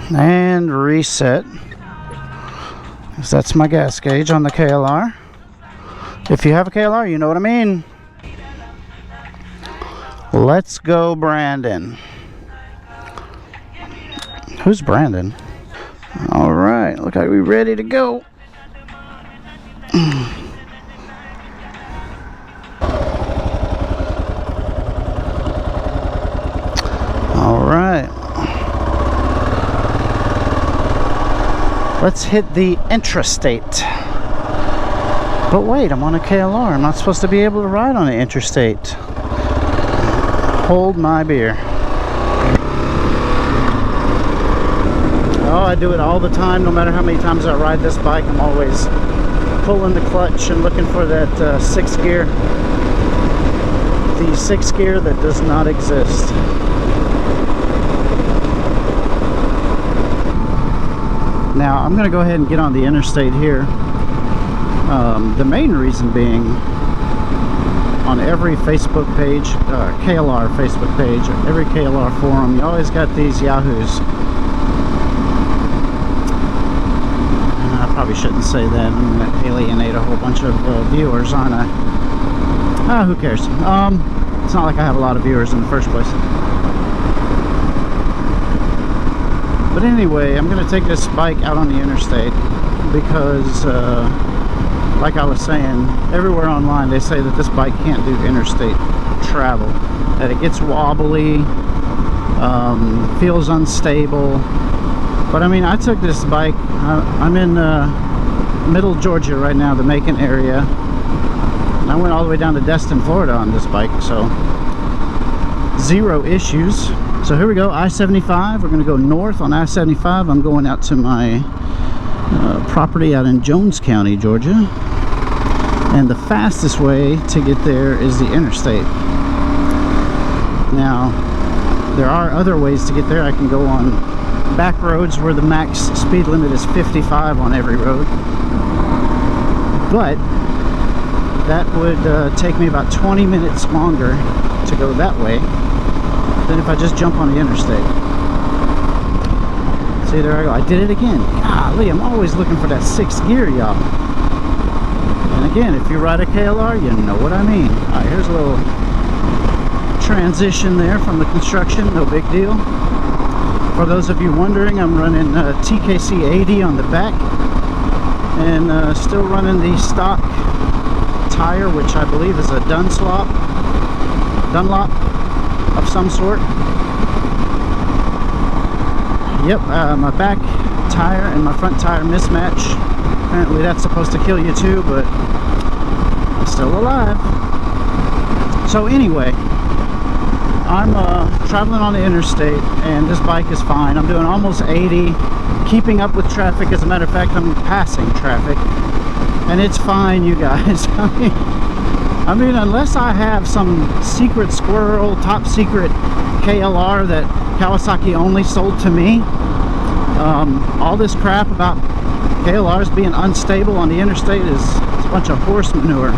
And reset. That's my gas gauge on the KLR. If you have a KLR, you know what I mean. Let's go, Brandon. Who's Brandon? All right, look like we're ready to go. All right. Let's hit the Interstate. But wait, I'm on a KLR. I'm not supposed to be able to ride on the Interstate. Hold my beer. Oh, I do it all the time. No matter how many times I ride this bike, I'm always pulling the clutch and looking for that 6th gear. The 6th gear that does not exist. Now, I'm going to go ahead and get on the Interstate here. The main reason being, on every Facebook page, KLR Facebook page, every KLR forum, you always got these yahoos. I probably shouldn't say that. I'm going to alienate a whole bunch of viewers, aren't I? Ah, who cares? It's not like I have a lot of viewers in the first place. But anyway, I'm going to take this bike out on the Interstate because, like I was saying, everywhere online they say that this bike can't do interstate travel, that it gets wobbly, feels unstable. But I mean, I took this bike, I'm in middle Georgia right now, the Macon area, and I went all the way down to Destin, Florida on this bike, so zero issues. So here we go, I-75. We're going to go north on I-75. I'm going out to my property out in Jones County, Georgia. And the fastest way to get there is the Interstate. Now, there are other ways to get there. I can go on back roads where the max speed limit is 55 on every road. But that would take me about 20 minutes longer to go that way than if I just jump on the Interstate. See, there I go. I did it again. Golly, I'm always looking for that 6th gear, y'all. And again, if you ride a KLR, you know what I mean. Alright, here's a little transition there from the construction. No big deal. For those of you wondering, I'm running TKC 80 on the back. And still running the stock tire, which I believe is a Dunlop of some sort. Yep, my back tire and my front tire mismatch. Apparently that's supposed to kill you too, but I'm still alive. So anyway, I'm traveling on the Interstate, and this bike is fine. I'm doing almost 80, keeping up with traffic. As a matter of fact, I'm passing traffic, and it's fine, you guys. I mean, unless I have some secret squirrel, top secret KLR that Kawasaki only sold to me, all this crap about KLRs being unstable on the Interstate is a bunch of horse manure.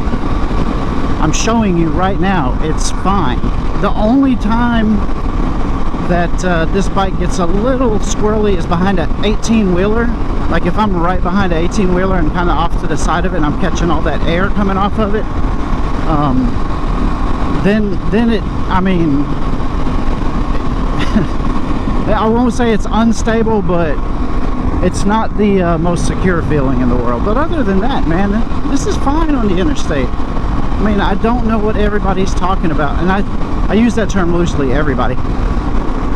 I'm showing you right now, it's fine. The only time that this bike gets a little squirrely is behind an 18-wheeler. Like if I'm right behind an 18-wheeler and kind of off to the side of it and I'm catching all that air coming off of it, then it, I mean, I won't say it's unstable, but it's not the most secure feeling in the world. But other than that, man, this is fine on the Interstate. I mean, I don't know what everybody's talking about, and I use that term loosely, everybody.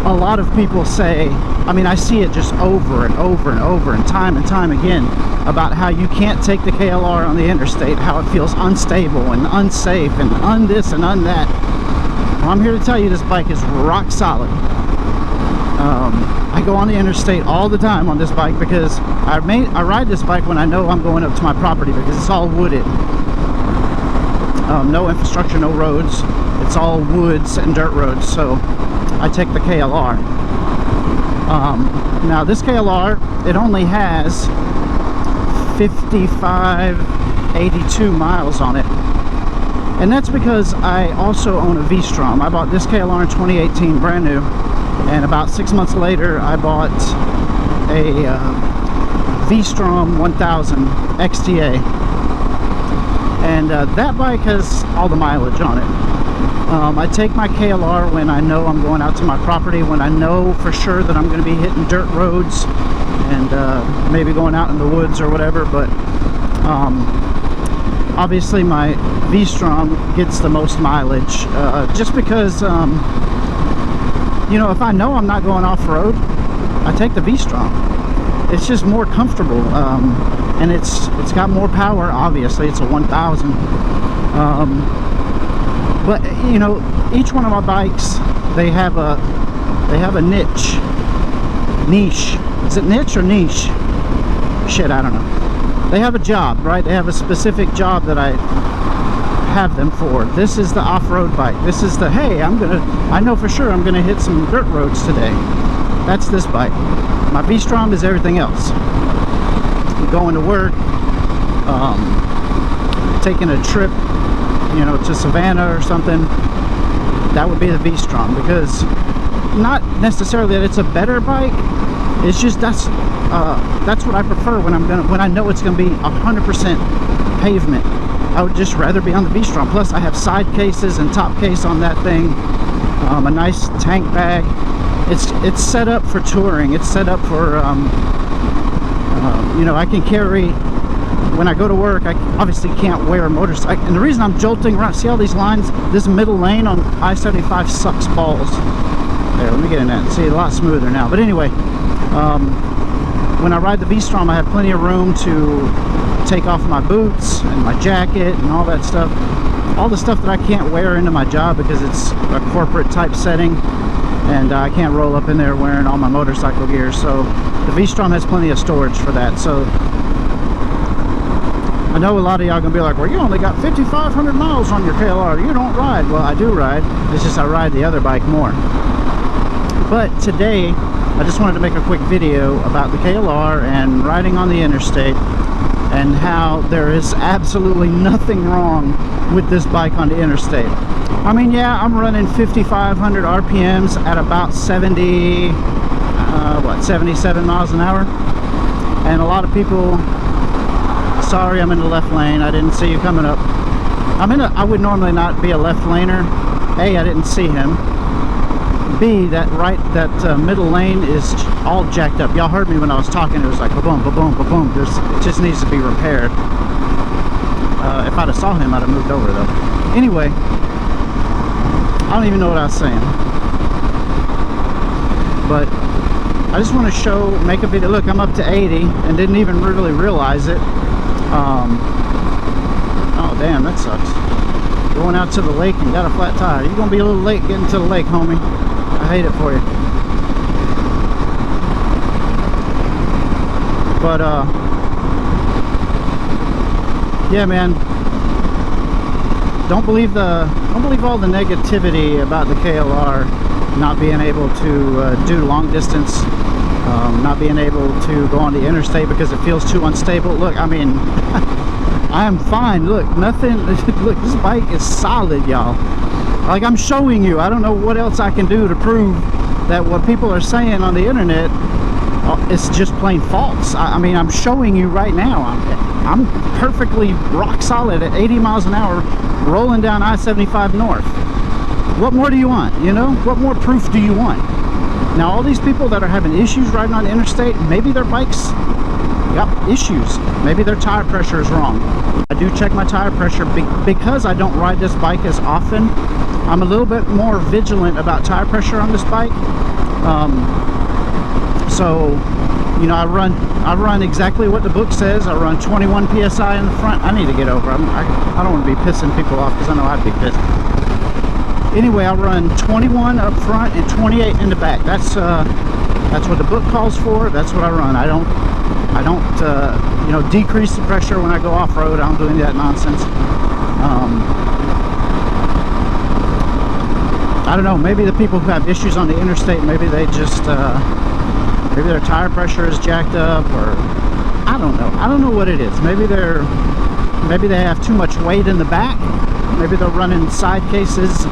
A lot of people say, I mean, I see it just over and over and over and time again about how you can't take the KLR on the Interstate, how it feels unstable and unsafe and this and that. Well, I'm here to tell you this bike is rock solid. I go on the Interstate all the time on this bike because I ride this bike when I know I'm going up to my property because it's all wooded. No infrastructure, no roads. It's all woods and dirt roads, so I take the KLR. Now this KLR, it only has 8582 miles on it, and that's because I also own a V-Strom. I bought this KLR in 2018 brand new, and about 6 months later I bought a V-Strom 1000 XTA, and that bike has all the mileage on it. I take my KLR when I know I'm going out to my property, when I know for sure that I'm going to be hitting dirt roads and maybe going out in the woods or whatever, but obviously my V-Strom gets the most mileage, just because you know, if I know I'm not going off-road, I take the V-Strom. It's just more comfortable, and it's got more power. Obviously it's a 1000, but you know, each one of my bikes, they have a niche. Is it niche or niche? Shit, I don't know. They have a job, right? They have a specific job that I have them for. This is the off-road bike. This is the, hey, I know for sure I'm gonna hit some dirt roads today. That's this bike. My V-Strom is everything else. Going to work, taking a trip, you know, to Savannah or something, that would be the V-Strom, because not necessarily that it's a better bike, it's just that's what I prefer when I know it's gonna be 100% pavement. I would just rather be on the V-Strom. Plus I have side cases and top case on that thing, a nice tank bag. It's set up for touring. It's set up for you know, I can carry, when I go to work, I obviously can't wear a motorcycle. And the reason I'm jolting around, see all these lines? This middle lane on I-75 sucks balls. There, let me get in that. See, a lot smoother now. But anyway, when I ride the V-Strom, I have plenty of room to take off my boots and my jacket and all that stuff. All the stuff that I can't wear into my job because it's a corporate type setting, and I can't roll up in there wearing all my motorcycle gear. So the V-Strom has plenty of storage for that. So I know a lot of y'all gonna be like, well, you only got 5,500 miles on your KLR, you don't ride. Well, I do ride, it's just I ride the other bike more. But today I just wanted to make a quick video about the KLR and riding on the interstate, and how there is absolutely nothing wrong with this bike on the interstate. I mean, yeah, I'm running 5,500 RPMs at about 77 miles an hour. And a lot of people, sorry, I'm in the left lane. I didn't see you coming up. I would normally not be a left laner. A, I didn't see him. B, that middle lane is all jacked up. Y'all heard me when I was talking. It was like ba-boom, ba-boom, ba-boom. It just needs to be repaired. If I'd have saw him, I'd have moved over though. Anyway, I don't even know what I was saying. But I just want to make a video. Look, I'm up to 80 and didn't even really realize it. Oh damn, that sucks. Going out to the lake and got a flat tire. You're gonna be a little late getting to the lake, homie. I hate it for you. But yeah, man, don't believe all the negativity about the KLR not being able to do long distance, not being able to go on the interstate because it feels too unstable. Look, I mean, I am fine. Look, nothing. Look, this bike is solid, y'all. Like, I'm showing you. I don't know what else I can do to prove that what people are saying on the internet is just plain false. I mean, I'm showing you right now. I'm perfectly rock solid at 80 miles an hour rolling down I-75 north. What more do you want? You know, what more proof do you want? Now, all these people that are having issues riding on the interstate, maybe their bikes got issues. Maybe their tire pressure is wrong. I do check my tire pressure because I don't ride this bike as often. I'm a little bit more vigilant about tire pressure on this bike. So, you know, I run exactly what the book says. I run 21 psi in the front. I need to get over. I don't want to be pissing people off because I know I'd be pissed. Anyway, I run 21 up front and 28 in the back. That's what the book calls for. That's what I run. I don't you know, decrease the pressure when I go off-road. I don't do any of that nonsense. I don't know, maybe the people who have issues on the interstate, maybe they just maybe their tire pressure is jacked up, or I don't know what it is. Maybe they have too much weight in the back. Maybe they're running side cases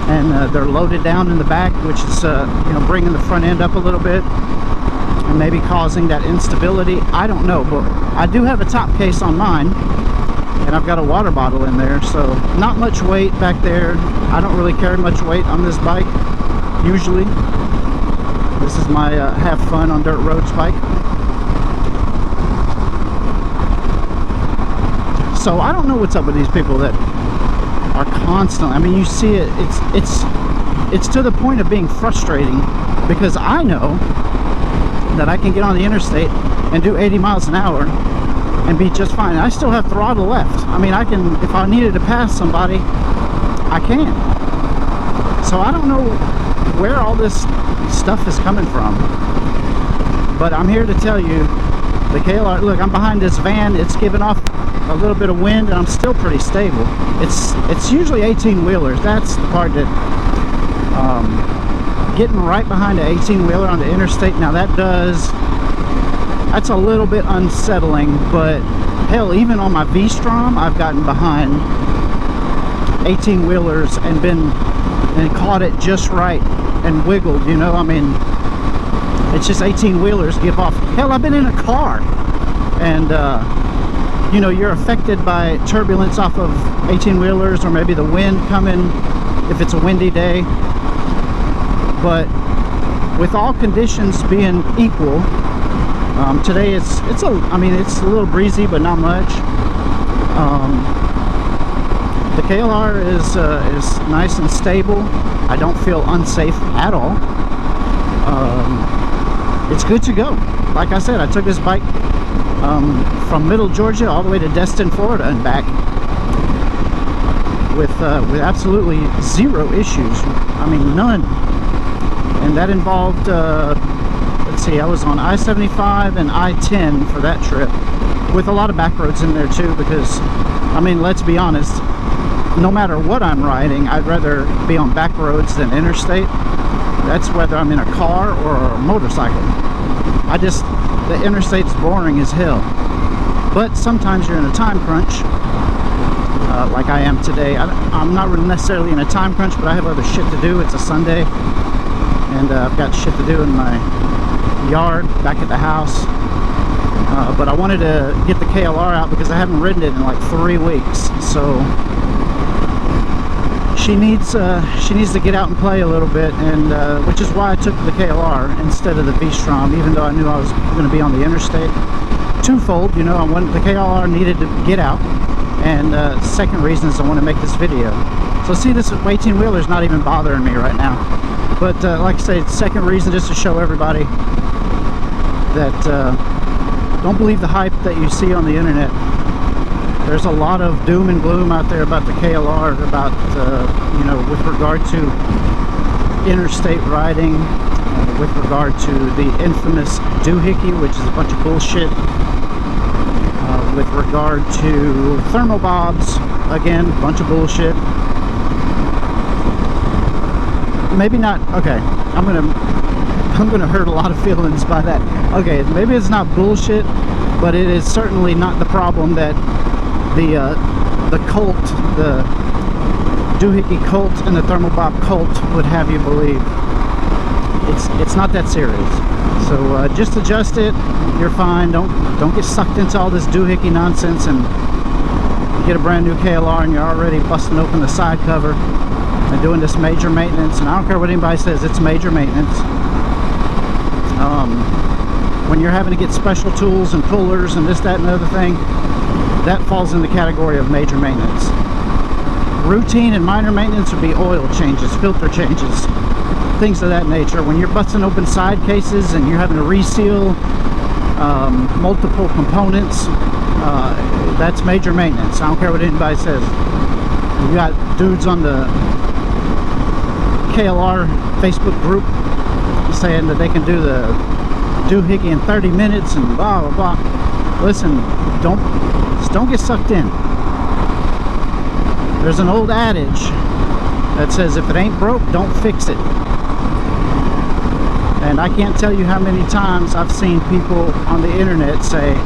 and they're loaded down in the back, which is you know, bringing the front end up a little bit. and maybe causing that instability. I don't know, but I do have a top case on mine, and I've got a water bottle in there, so not much weight back there. I don't really carry much weight on this bike usually. This is my have fun on dirt roads bike. So I don't know what's up with these people that are constantly, I mean, you see it, it's to the point of being frustrating, because I know that I can get on the interstate and do 80 miles an hour and be just fine. I still have throttle left. I mean, I can, if I needed to pass somebody, I can. So I don't know where all this stuff is coming from, but I'm here to tell you, the KLR, look, I'm behind this van, it's giving off a little bit of wind, and I'm still pretty stable. It's usually 18-wheelers. That's the part that getting right behind an 18-wheeler on the interstate, now that's a little bit unsettling, but hell, even on my V-Strom, I've gotten behind 18-wheelers and caught it just right and wiggled, you know. I mean, it's just 18-wheelers give off. Hell, I've been in a car, and you know, you're affected by turbulence off of 18-wheelers, or maybe the wind coming if it's a windy day. But with all conditions being equal, today it's a little breezy, but not much. The KLR is nice and stable. I don't feel unsafe at all. It's good to go. Like I said, I took this bike from Middle Georgia all the way to Destin, Florida, and back with absolutely zero issues. I mean, none. And that involved, let's see, I was on I-75 and I-10 for that trip, with a lot of back roads in there too, because, I mean, let's be honest, no matter what I'm riding, I'd rather be on back roads than interstate. That's whether I'm in a car or a motorcycle. The interstate's boring as hell. But sometimes you're in a time crunch, like I am today. I'm not really necessarily in a time crunch, but I have other shit to do. It's a Sunday, and I've got shit to do in my yard, back at the house. But I wanted to get the KLR out because I haven't ridden it in like 3 weeks. So she needs to get out and play a little bit, and which is why I took the KLR instead of the V-Strom, even though I knew I was going to be on the interstate. Twofold, you know, the KLR needed to get out, and second reason is I want to make this video. So see, this 18-wheeler is not even bothering me right now. But like I say, second reason, just to show everybody that don't believe the hype that you see on the internet. There's a lot of doom and gloom out there about the KLR, about, you know, with regard to interstate riding, with regard to the infamous doohickey, which is a bunch of bullshit, with regard to thermobobs, again, a bunch of bullshit. Maybe not, okay, I'm gonna hurt a lot of feelings by that. Okay, maybe it's not bullshit, but it is certainly not the problem that the cult, the doohickey cult and the thermobob cult would have you believe. It's not that serious. So just adjust it. You're fine. Don't get sucked into all this doohickey nonsense and get a brand new KLR and you're already busting open the side cover and doing this major maintenance. And I don't care what anybody says, it's major maintenance. When you're having to get special tools and pullers and this, that, and the other thing, that falls in the category of major maintenance. Routine and minor maintenance would be oil changes, filter changes, things of that nature. When you're busting open side cases and you're having to reseal multiple components, that's major maintenance. I don't care what anybody says. You got dudes on the KLR Facebook group saying that they can do the doohickey in 30 minutes and blah blah blah. Listen, don't get sucked in. There's an old adage that says if it ain't broke, don't fix it. And I can't tell you how many times I've seen people on the internet say,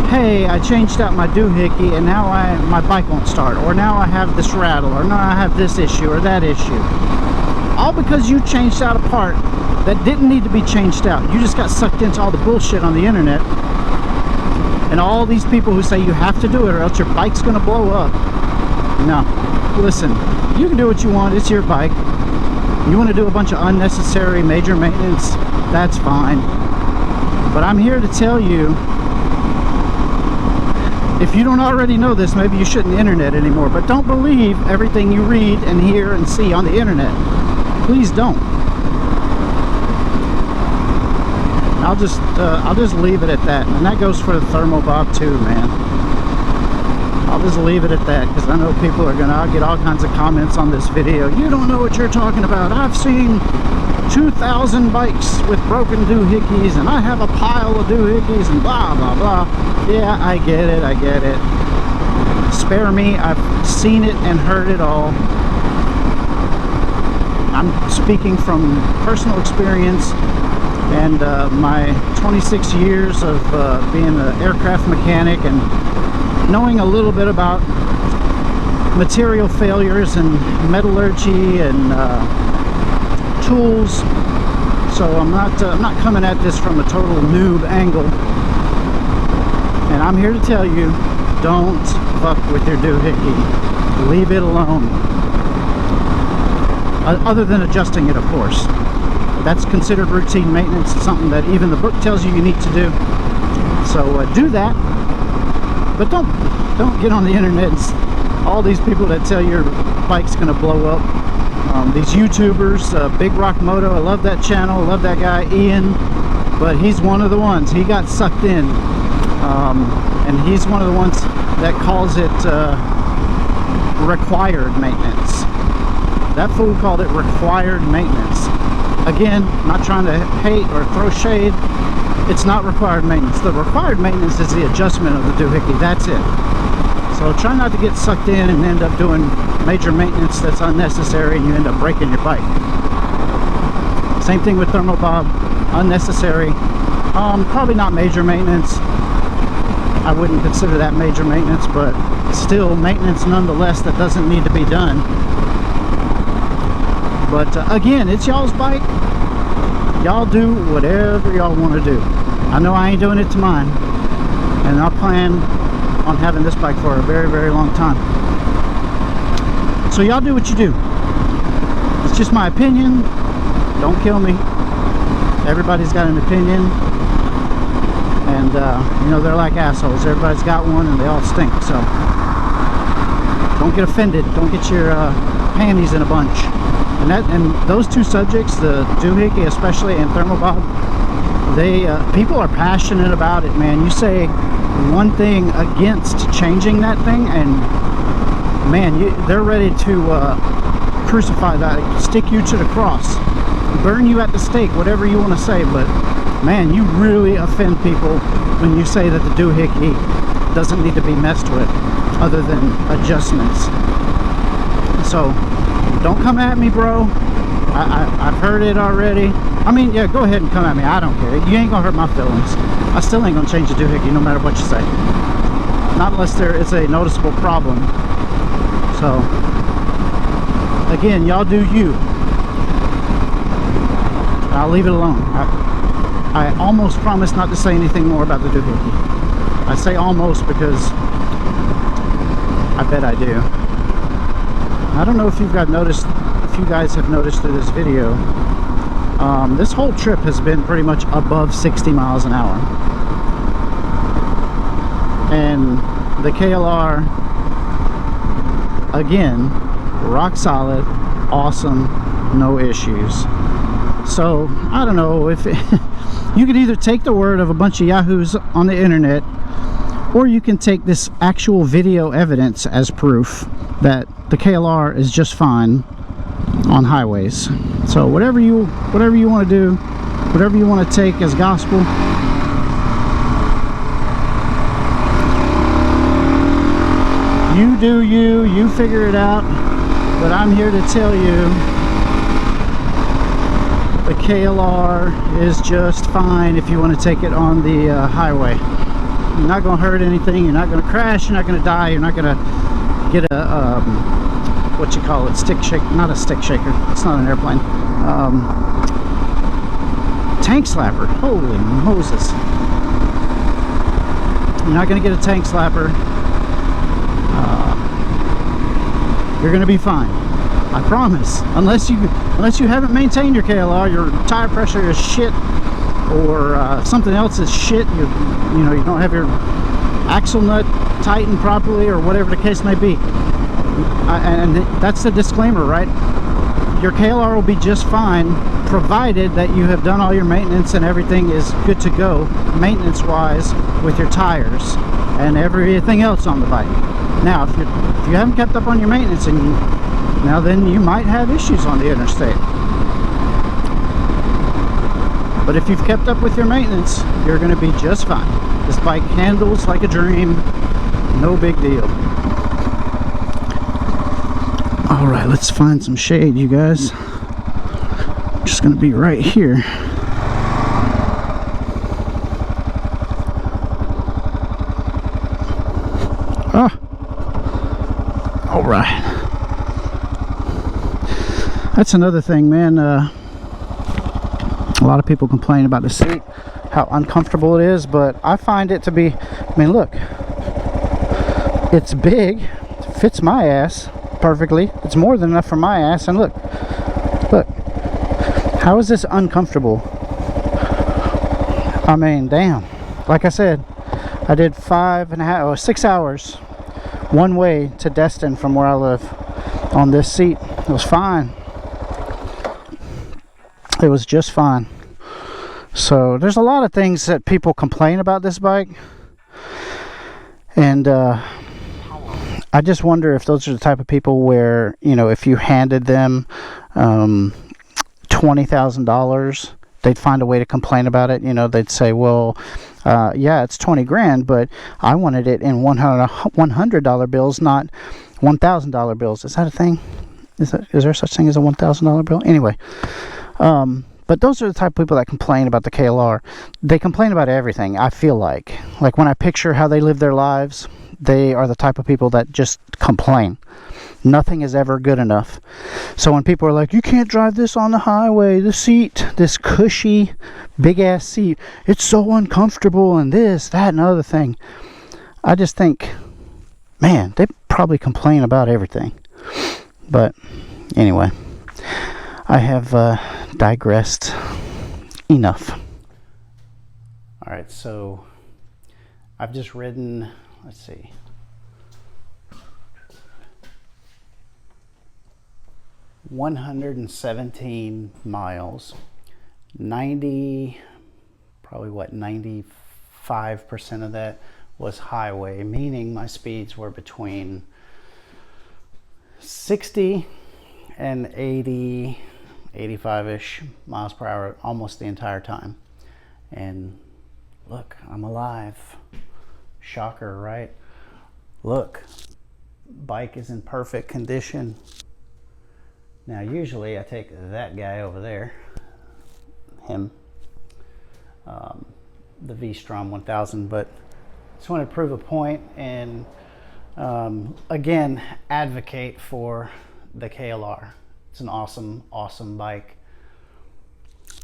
hey, I changed out my doohickey and now my bike won't start, or now I have this rattle, or now I have this issue or that issue. all because you changed out a part that didn't need to be changed out. You just got sucked into all the bullshit on the internet, and all these people who say you have to do it or else your bike's gonna blow up. No, listen, you can do what you want. It's your bike. You want to do a bunch of unnecessary major maintenance, that's fine. But I'm here to tell you, if you don't already know this, maybe you shouldn't internet anymore, but don't believe everything you read and hear and see on the internet. Please don't. I'll just leave it at that, and that goes for the thermal bob too, man. I'll just leave it at that, because I know people are gonna, I'll get all kinds of comments on this video. You don't know what you're talking about. I've seen 2,000 bikes with broken doohickeys, and I have a pile of doohickeys, and blah blah blah. Yeah, I get it, I get it. Spare me, I've seen it and heard it all. I'm speaking from personal experience and my 26 years of being an aircraft mechanic and knowing a little bit about material failures and metallurgy and tools. So I'm not coming at this from a total noob angle, and I'm here to tell you, don't fuck with your doohickey. Leave it alone. Other than adjusting it, of course. That's considered routine maintenance. It's something that even the book tells you need to do. So do that. But don't get on the internet and all these people that tell your bike's gonna blow up. These YouTubers, Big Rock Moto, I love that channel, I love that guy Ian, but he's one of the ones, he got sucked in, and he's one of the ones that calls it required maintenance. That fool called it required maintenance. Again, not trying to hate or throw shade. It's not required maintenance. The required maintenance is the adjustment of the doohickey. That's it. So try not to get sucked in and end up doing major maintenance that's unnecessary, and you end up breaking your bike. Same thing with thermal bob. Unnecessary. Probably not major maintenance. I wouldn't consider that major maintenance, but still maintenance nonetheless that doesn't need to be done. But again, it's y'all's bike. Y'all do whatever y'all want to do. I know I ain't doing it to mine, and I plan on having this bike for a very, very long time. So y'all do what you do. It's just my opinion. Don't kill me. Everybody's got an opinion, and you know, they're like assholes. Everybody's got one, and they all stink. So don't get offended. Don't get your panties in a bunch. And those two subjects, the doohickey especially and thermal bob, they people are passionate about it, man. You say one thing against changing that thing, and man, they're ready to crucify that, stick you to the cross, burn you at the stake, whatever you want to say. But man, you really offend people when you say that the doohickey doesn't need to be messed with other than adjustments. So don't come at me, bro. I've heard it already. I mean, yeah, go ahead and come at me. I don't care. You ain't gonna hurt my feelings. I still ain't gonna change the doohickey no matter what you say. Not unless there is a noticeable problem. So, again, y'all do you. I'll leave it alone. I almost promise not to say anything more about the doohickey. I say almost because I bet I do. I don't know if you guys have noticed through this video, this whole trip has been pretty much above 60 miles an hour. And the KLR, again, rock solid, awesome, no issues. So I don't know if you could either take the word of a bunch of yahoos on the internet, or you can take this actual video evidence as proof that the KLR is just fine on highways. So whatever you want to do, whatever you want to take as gospel, you do you figure it out. But I'm here to tell you, the KLR is just fine if you want to take it on the highway. You're not going to hurt anything, you're not going to crash, you're not going to die, you're not going to get a what you call it, stick shake, not a stick shaker, it's not an airplane, tank slapper. Holy Moses, you're not going to get a tank slapper. You're going to be fine, I promise, unless you haven't maintained your KLR, your tire pressure is shit, or something else is shit. You know, you don't have your axle nut tightened properly, or whatever the case may be. And that's the disclaimer, right? Your KLR will be just fine, provided that you have done all your maintenance and everything is good to go, maintenance wise, with your tires and everything else on the bike. Now, if you haven't kept up on your maintenance, then you might have issues on the interstate. But if you've kept up with your maintenance, you're going to be just fine. This bike handles like a dream, no big deal. All right, let's find some shade, you guys. I'm just going to be right here. All right. That's another thing, man. A lot of people complain about the seat, how uncomfortable it is, but I find it to be, I mean, look, it's big, it fits my ass perfectly. It's more than enough for my ass, and look, how is this uncomfortable? I mean, damn. Like I said, I did 6 hours one way to Destin from where I live on this seat. It was fine. It was just fine. So there's a lot of things that people complain about this bike, and I just wonder if those are the type of people where, you know, if you handed them $20,000, they'd find a way to complain about it. You know, they'd say, well, yeah, it's 20 grand, but I wanted it in $100 bills, not $1,000 bills. Is that a thing? Is there such thing as a $1,000 bill? Anyway, but those are the type of people that complain about the KLR. They complain about everything, I feel like. Like, when I picture how they live their lives, they are the type of people that just complain. Nothing is ever good enough. So when people are like, you can't drive this on the highway, the seat, this cushy, big-ass seat, it's so uncomfortable, and this, that, and other thing. I just think, man, they probably complain about everything. But anyway, I have digressed enough. All right, so I've just ridden, let's see, 117 miles, 95% of that was highway, meaning my speeds were between 60 and 80, 85-ish miles per hour almost the entire time. And look, I'm alive. Shocker, right? Look, bike is in perfect condition. Now, usually I take that guy over there, him, the V-Strom 1000, but just want to prove a point and again, advocate for the KLR. It's an awesome, awesome bike.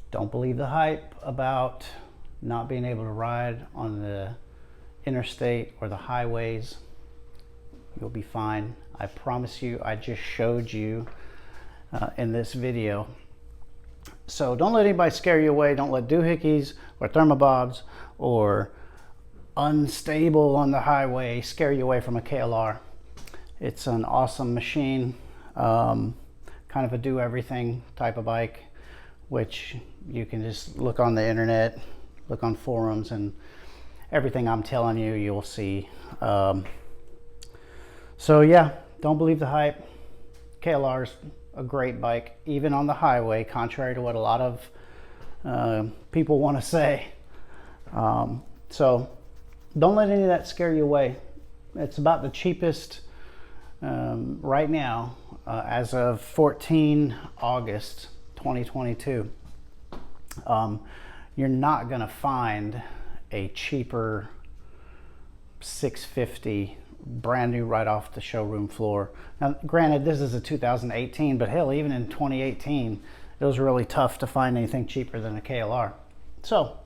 Don't believe the hype about not being able to ride on the interstate or the highways. You'll be fine. I promise you, I just showed you in this video. So don't let anybody scare you away. Don't let doohickeys or thermobobs or unstable on the highway scare you away from a KLR. It's an awesome machine, kind of a do everything type of bike, which you can just look on the internet, look on forums, and everything I'm telling you, you'll see. So yeah, don't believe the hype. KLR's a great bike, even on the highway, contrary to what a lot of people want to say. So don't let any of that scare you away. It's about the cheapest right now, as of 14 August 2022. You're not going to find a cheaper 650 brand new right off the showroom floor. Now, granted, this is a 2018, but hell, even in 2018, it was really tough to find anything cheaper than a KLR. So,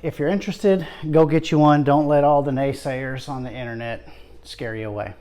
if you're interested, go get you one. Don't let all the naysayers on the internet scare you away.